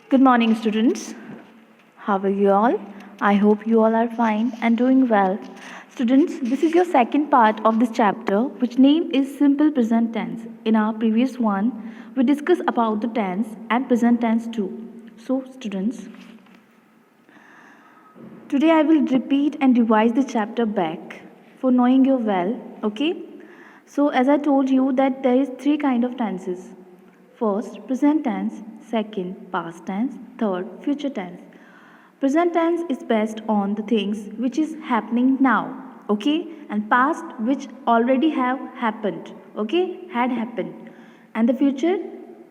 Good morning, students. How are you all? I hope you all are fine and doing well. Students, this is your second part of this chapter, which name is simple present tense. In our previous one, we discussed about the tense and present tense too. So, students, today I will repeat and revise the chapter back for knowing you well. Okay? So, as I told you that there is three kind of tenses. First, present tense. Second, past tense. Third, future tense. Present tense is based on the things which is happening now, okay, and past which already have happened, okay, had happened, and the future,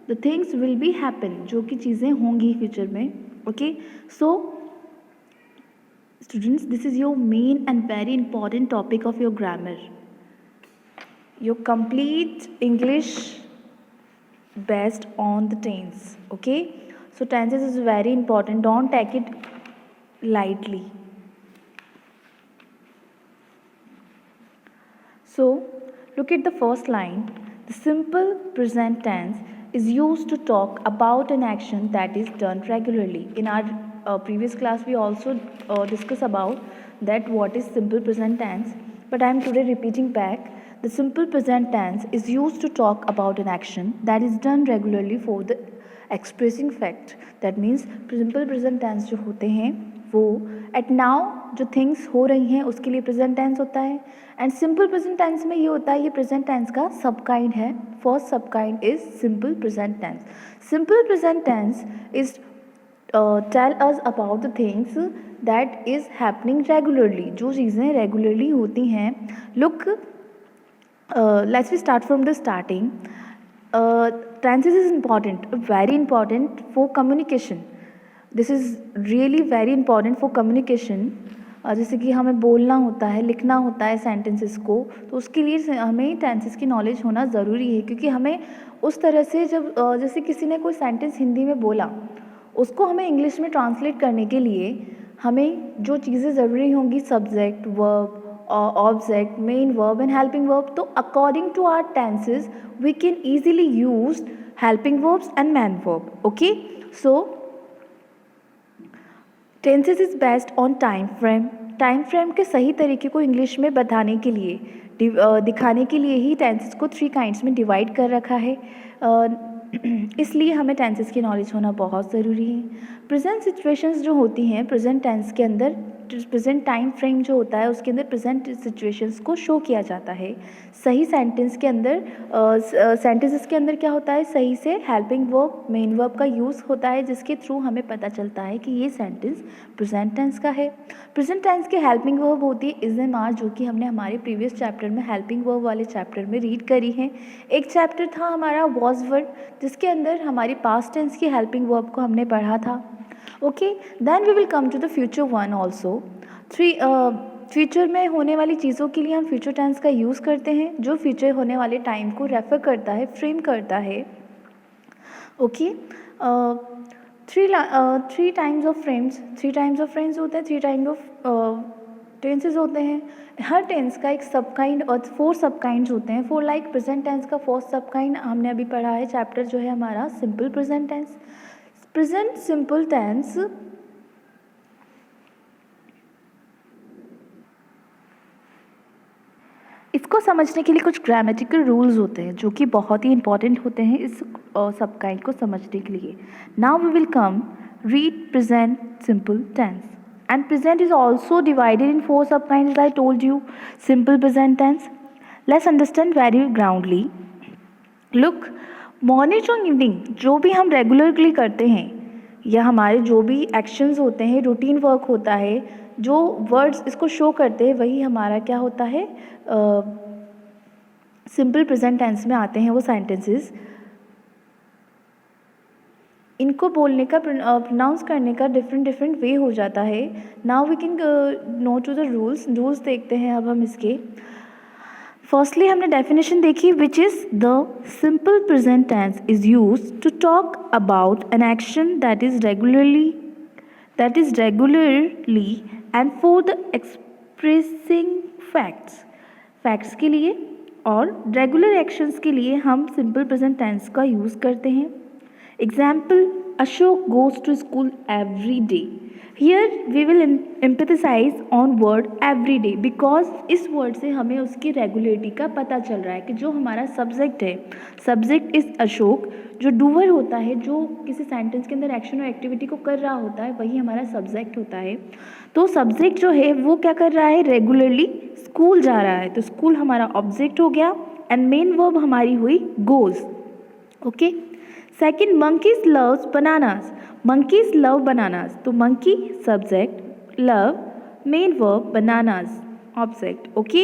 the things will be happen, जो कि चीज़ें होंगी future में, okay. So students, this is your main and very important topic of your grammar, your complete English based on the tense, okay. So tenses is very important, don't take it lightly. So look at the first line. The simple present tense is used to talk about an action that is done regularly. In our previous class we also discussed about that what is simple present tense, but I am today repeating back. The simple present tense is used to talk about an action that is done regularly for the expressing fact. That means simple present tense जो होते हैं वो eight now जो things हो रही हैं उसके लिए प्रेजेंट टेंस होता है. एंड सिंपल प्रेजेंट टेंस में ये होता है, ये प्रेजेंट टेंस का सब काइंड है. First sub kind is simple present tense. Simple present tense is tell us about the things that is happening regularly, जो चीज़ें रेगुलरली होती हैं. Look, let's we start from the starting. tenses is important, very important for communication. This is really very important for communication. जैसे कि हमें बोलना होता है, लिखना होता है सेंटेंसेस को, तो उसके लिए हमें टेंसेस की नॉलेज होना ज़रूरी है. क्योंकि हमें उस तरह से जब जैसे किसी ने कोई सेंटेंस हिंदी में बोला, उसको हमें इंग्लिश में ट्रांसलेट करने के लिए हमें जो चीज़ें ज़रूरी होंगी, subject, verb, object, main verb and helping verb, तो according to our tenses we can easily use helping verbs and main verb. Okay, so tenses is based on time frame. Time frame के सही तरीके को English में बताने के लिए, दिखाने के लिए ही टेंसेस को थ्री काइंड्स में डिवाइड कर रखा है. इसलिए हमें टेंसेस की नॉलेज होना बहुत ज़रूरी है. प्रेजेंट सिचुएशंस जो होती हैं प्रेजेंट टेंस के अंदर, प्रेजेंट टाइम फ्रेम जो होता है उसके अंदर प्रेजेंट सिचुएशंस को शो किया जाता है. सही सेंटेंस के अंदर, सेंटेंसेस के अंदर क्या होता है, सही से हेल्पिंग वर्ब, मेन वर्ब का यूज़ होता है, जिसके थ्रू हमें पता चलता है कि ये सेंटेंस प्रेजेंट टेंस का है. प्रेजेंट टेंस की हेल्पिंग वर्ब होती है इज एम आर, जो कि हमने हमारे प्रीवियस चैप्टर में हेल्पिंग वर्ब वाले चैप्टर में रीड करी है. एक चैप्टर था हमारा वॉज वर्ड, जिसके अंदर हमारी पास्ट टेंस की हेल्पिंग वर्ब को हमने पढ़ा था. Okay, then we will come to the future one also. Future में होने वाली चीज़ों के लिए हम फ्यूचर टेंस का यूज़ करते हैं, जो फ्यूचर होने वाले टाइम को रेफर करता है, फ्रेम करता है. Okay, three times of frames, three times of frames होते हैं, थ्री टाइम्स ऑफ टेंसेज होते हैं. हर टेंस का एक सब काइंड और फोर सब काइंड्स होते हैं. फोर लाइक प्रेजेंट टेंस का फर्स्ट सब काइंड हमने अभी पढ़ा है, चैप्टर जो है हमारा simple present tense. Present simple tense इसको समझने के लिए कुछ ग्रामेटिकल रूल्स होते हैं जो कि बहुत ही इंपॉर्टेंट होते हैं इस सब काइंड को समझने के लिए. Now we will come read present simple tense. And present is also divided in four subkinds, as I told you. Simple present tense. Let's understand very groundly. Look, morning और evening जो भी हम regularly करते हैं, या हमारे जो भी एक्शंस होते हैं, रूटीन वर्क होता है, जो वर्ड्स इसको शो करते हैं, वही हमारा क्या होता है, सिंपल प्रेजेंट टेंस में आते हैं वो सेंटेंसेस. इनको बोलने का, प्रोनाउंस करने का डिफरेंट वे हो जाता है. Now we can know to the rules देखते हैं अब हम इसके. फर्स्टली हमने डेफिनेशन देखी, which is the simple present tense is use to talk about an action that is regularly and for the expressing facts के लिए, और रेगुलर एक्शंस के लिए हम सिंपल प्रेजेंट टेंस का यूज़ करते हैं. Example Ashok goes to school every day. Here we will empathize on word every day because इस word से हमें उसकी regularity का पता चल रहा है कि जो हमारा subject है, subject is अशोक, जो doer होता है, जो किसी sentence के अंदर action और activity को कर रहा होता है, वही हमारा subject होता है. तो subject जो है वो क्या कर रहा है, regularly school जा रहा है. तो school हमारा object हो गया and main verb हमारी हुई goes. Okay. Second, monkeys loves bananas. Monkeys love bananas. तो monkey subject, love main verb, bananas object. Okay.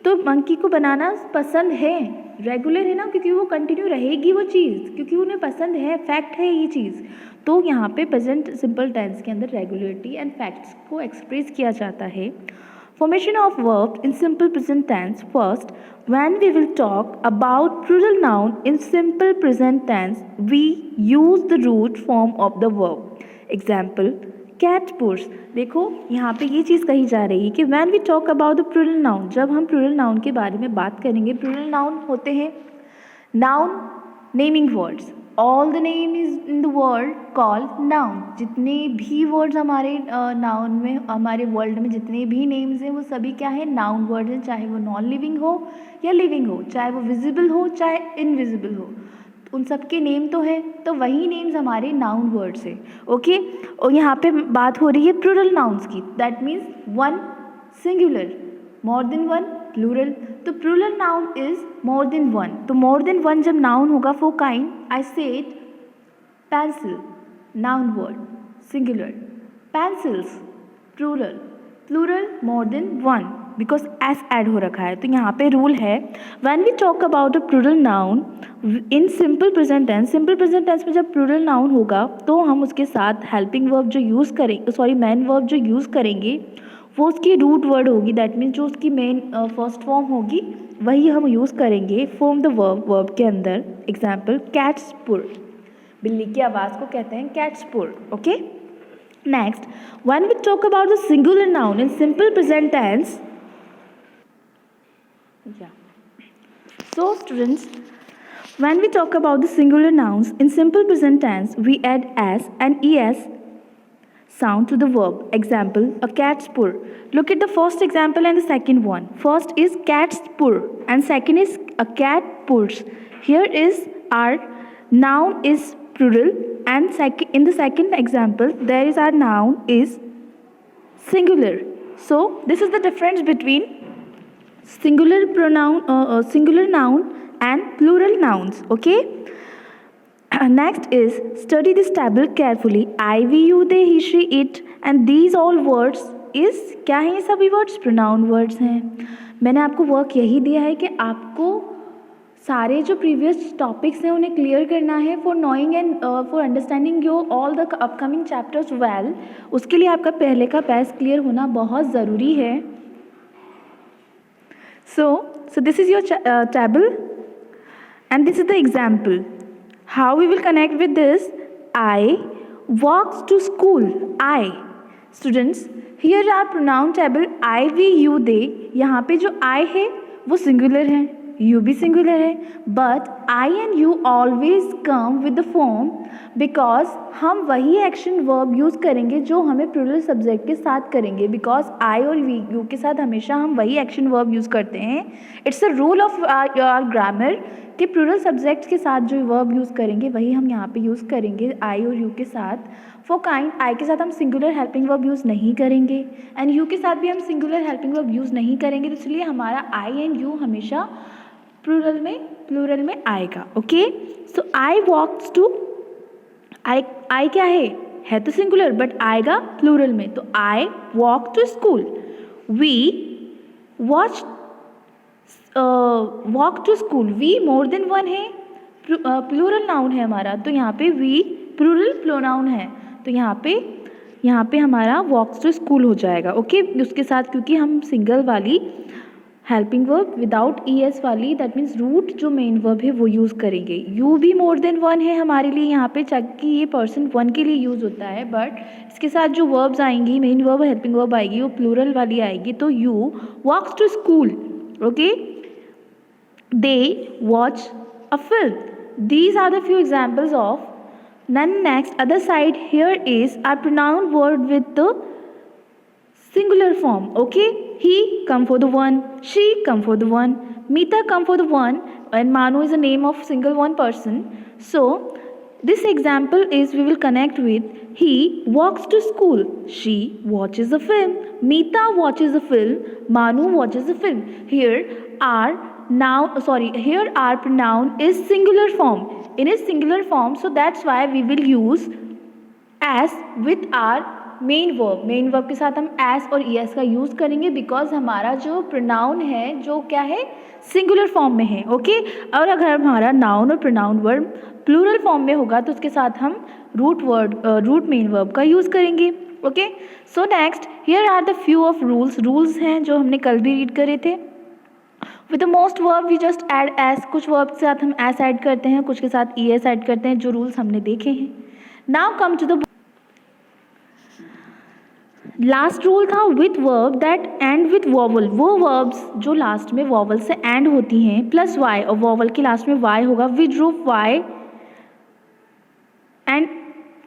तो monkey को bananas पसंद है, रेगुलर है ना, क्योंकि वो कंटिन्यू रहेगी वो चीज़, क्योंकि उन्हें पसंद है, फैक्ट है ये चीज़. तो यहाँ पे प्रेजेंट सिंपल टेंस के अंदर रेगुलरिटी एंड फैक्ट्स को एक्सप्रेस किया जाता है. Formation of verbs in simple present tense. First, when we will talk about plural noun in simple present tense, we use the root form of the verb. Example, cat purrs. देखो यहाँ पे ये चीज़ कही जा रही है कि when we talk about the plural noun, जब हम plural noun के बारे में बात करेंगे, plural noun होते हैं noun naming words. All the name is in the world called noun. जितने भी words हमारे noun में, हमारे world में जितने भी names हैं वो सभी क्या है, noun words हैं, चाहे वो non living हो या living हो, चाहे वो visible हो चाहे invisible हो, उन सब के नेम तो है, तो वही नेम्स हमारे नाउन वर्ड्स है. ओके. और यहाँ पे बात हो रही है प्लूरल नाउन्स की. That means one singular, more than one plural. तो plural noun is more than one. तो मोर देन वन जब नाउन होगा for kind, I said pencil, noun word singular, pencils plural, plural more than one, because S add हो रखा है. तो यहाँ पे रूल है, when we talk about a plural noun in simple present tense, simple present tense में जब plural noun होगा तो हम उसके साथ हेल्पिंग वर्ब जो यूज़ करेंगे, सॉरी मेन वर्ब जो यूज़ करेंगे वो उसकी रूट वर्ड होगी. दैट मीन्स जो उसकी मेन फर्स्ट फॉर्म होगी वही हम यूज़ करेंगे फॉर्म द वर्ब, वर्ब के अंदर. एग्जाम्पल, कैट्स पुर, बिल्ली की आवाज़ को कहते हैं cats purr. Okay. Next, when we talk about the singular noun in simple present tense, so students, when we talk about the singular nouns in simple present tense, we add s and es sound to the verb. Example, a cat's purr. Look at the first example and the second one. First is cat's purr and second is a cat purrs. Here is our noun is plural and in the second example there is our noun is singular. So this is the difference between singular noun and plural nouns. Okay. Next is study this table carefully. I, we, you, they, he, she, it and these all words is क्या है, ये सभी words pronoun words हैं. मैंने आपको work यही दिया है कि आपको सारे जो प्रीवियस टॉपिक्स हैं उन्हें क्लियर करना है for knowing and for understanding your all the upcoming chapters well. उसके लिए आपका पहले का बेस क्लियर होना बहुत ज़रूरी है. So this is your table and this is the example. How we will connect with this? I walks to school. I. Students, here are pronoun table I, we, you, they. यहाँ पे जो I है वो singular है, you भी singular है, but I and you always come with the form because हम वही action verb use करेंगे जो हमें plural subject के साथ करेंगे, because I और we, you के साथ हमेशा हम वही action verb use करते हैं. It's a rule of our grammar कि plural subject के साथ जो verb use करेंगे वही हम यहाँ पे use करेंगे I और you के साथ. For kind, I के साथ हम singular helping verb use नहीं करेंगे and you के साथ भी हम singular helping verb use नहीं करेंगे. तो इसलिए हमारा I and you हमेशा प्लूरल में आएगा. Okay. So I walks to, आई क्या है तो सिंगुलर बट आएगा प्लूरल में. तो I walk to school. We walk to school. We more than one है, प्लूरल नाउन है हमारा, तो यहाँ पे वी प्लूरल प्रोनाउन है, तो यहाँ पे हमारा वॉक्स टू स्कूल हो जाएगा. ओके. उसके साथ क्योंकि हम सिंगल वाली हेल्पिंग वर्ब विदाउट ES वाली, दैट मीन्स रूट जो मेन वर्ब है वो यूज़ करेंगे. यू भी मोर देन वन है हमारे लिए यहाँ पे, कि ये पर्सन वन के लिए यूज़ होता है, बट इसके साथ जो वर्ब्स आएंगी, मेन वर्ब हेल्पिंग वर्ब आएगी, वो प्लूरल वाली आएगी. तो you walks to school. Okay. They watch a film. These are the few examples of Then next, other side here is our pronoun word with the singular form. Okay, he come for the one, she come for the one, Mita come for the one, and Manu is a name of single one person. So this example is we will connect with he walks to school, she watches a film, Mita watches a film, Manu watches a film. Here here our pronoun is singular form. In a singular form, so that's why we will use as with our main verb के साथ हम S और E S का use करेंगे because हमारा जो pronoun है जो क्या है सिंगुलर फॉर्म में है. ओके और अगर हमारा नाउन और प्रोनाउन वर्ब प्लूरल फॉर्म में होगा तो उसके साथ हम रूट मेन वर्ब का यूज़ करेंगे. Okay so next here are the few of rules हैं जो हमने कल भी रीड करे थे. With the most verb we just add S. कुछ वर्ब के साथ हम एस ऐड करते हैं, कुछ के साथ ई एस ऐड करते हैं, जो रूल्स हमने देखे हैं. Now come to the last rule था with verb that end with vowel. वो वर्ब्स जो लास्ट में वॉवल से एंड होती हैं प्लस वाई और वॉवल के लास्ट में वाई होगा. With roof Y and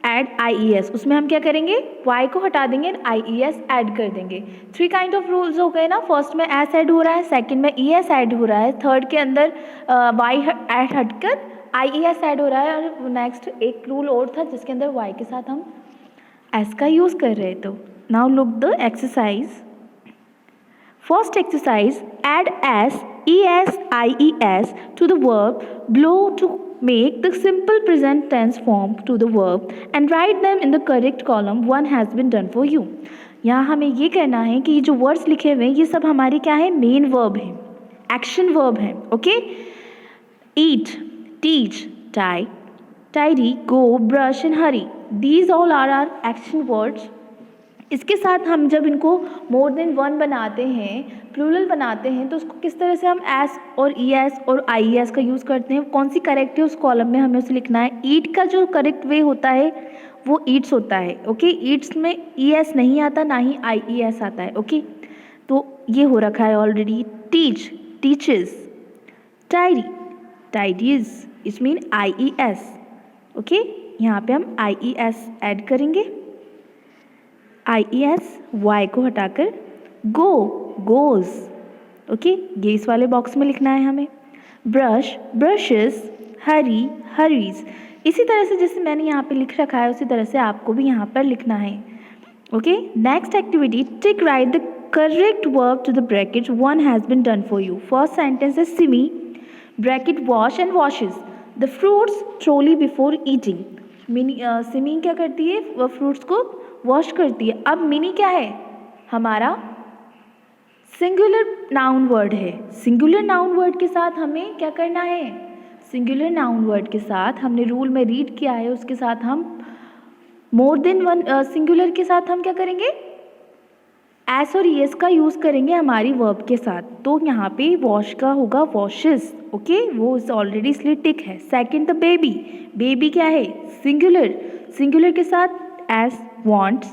add I E S. उसमें हम क्या करेंगे वाई को हटा देंगे and I E S add कर देंगे. 3 काइंड ऑफ रूल्स हो गए ना. फर्स्ट में एस ऐड हो रहा है, सेकंड में ई एस ऐड हो रहा है, थर्ड के अंदर वाई ऐड हटकर आई ई एस ऐड हो रहा है और नेक्स्ट एक रूल और था जिसके अंदर वाई के साथ हम एस का यूज़ कर रहे. तो now look the exercise. First exercise, add s, es, ies to the verb blow to make the simple present tense form to the verb and write them in the correct column. One has been done for you. यहाँ हमें ये करना है कि ये जो words लिखे हुए हैं ये सब हमारी क्या है मेन वर्ब है, एक्शन वर्ब है. Okay eat, teach, tie, tidy, go, brush and hurry. These all are our action words. इसके साथ हम जब इनको मोर देन वन बनाते हैं, प्लूरल बनाते हैं, तो उसको किस तरह से हम एस और ई एस और आई एस का यूज़ करते हैं. कौन सी करेक्ट है उस कॉलम में हमें उसे लिखना है. ईट का जो करेक्ट वे होता है वो ईट्स होता है. ओके ईट्स में ई एस नहीं आता, ना ही आई ई एस आता है. ओके तो ये हो रखा है already. Teach, teaches, tidy, tidies, it mean I E S. Okay यहाँ पे हम आई ई एस ऐड करेंगे. आई ई एस वाई को हटाकर गो, गोज. ओके ये इस वाले बॉक्स में लिखना है हमें. ब्रश, ब्रशेस, हरी, हरीज. इसी तरह से जैसे मैंने यहाँ पे लिख रखा है उसी तरह से आपको भी यहाँ पर लिखना है. Okay next activity, tick right the correct verb to the bracket. One has been done for you. First sentence है Simi bracket wash and washes the fruits thoroughly before eating. Simi क्या करती है, वह फ्रूट्स को वॉश करती है. अब मिनी क्या है हमारा सिंगुलर नाउन वर्ड है. सिंगुलर नाउन वर्ड के साथ हमें क्या करना है, सिंगुलर नाउन वर्ड के साथ हमने रूल में रीड किया है उसके साथ हम मोर देन वन सिंगुलर के साथ हम क्या करेंगे एस और ई एस का यूज़ करेंगे हमारी वर्ब के साथ. तो यहाँ पे वॉश का होगा वॉशेस. ओके वो ऑलरेडी इसलिए टिक है. Second the baby. बेबी क्या है सिंगुलर, सिंगुलर के साथ as wants.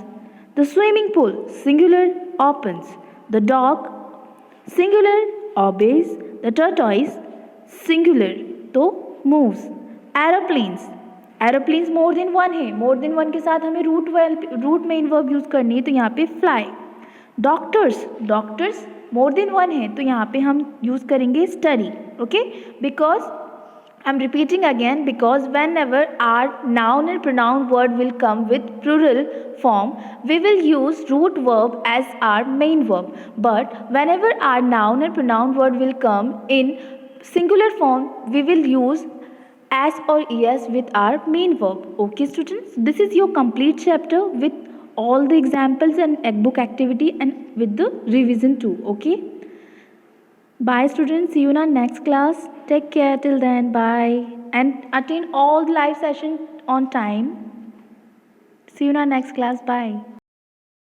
The swimming pool singular opens. The dog singular obeys. The tortoise singular तो moves. Aeroplanes, aeroplanes more than one है. more than one के साथ हमें रूट मेन वर्ब यूज़ करनी है तो यहाँ पे fly. Doctors, doctors more than one है तो यहाँ पे हम यूज़ करेंगे study. okay because I'm repeating again because whenever our noun and pronoun word will come with plural form, we will use root verb as our main verb. But whenever our noun and pronoun word will come in singular form, we will use as or es with our main verb. Okay students, this is your complete chapter with all the examples and book activity and with the revision too. Okay. Bye students, see you in our next class. Take care till then, bye. And attend all the live session on time. See you in our next class, bye.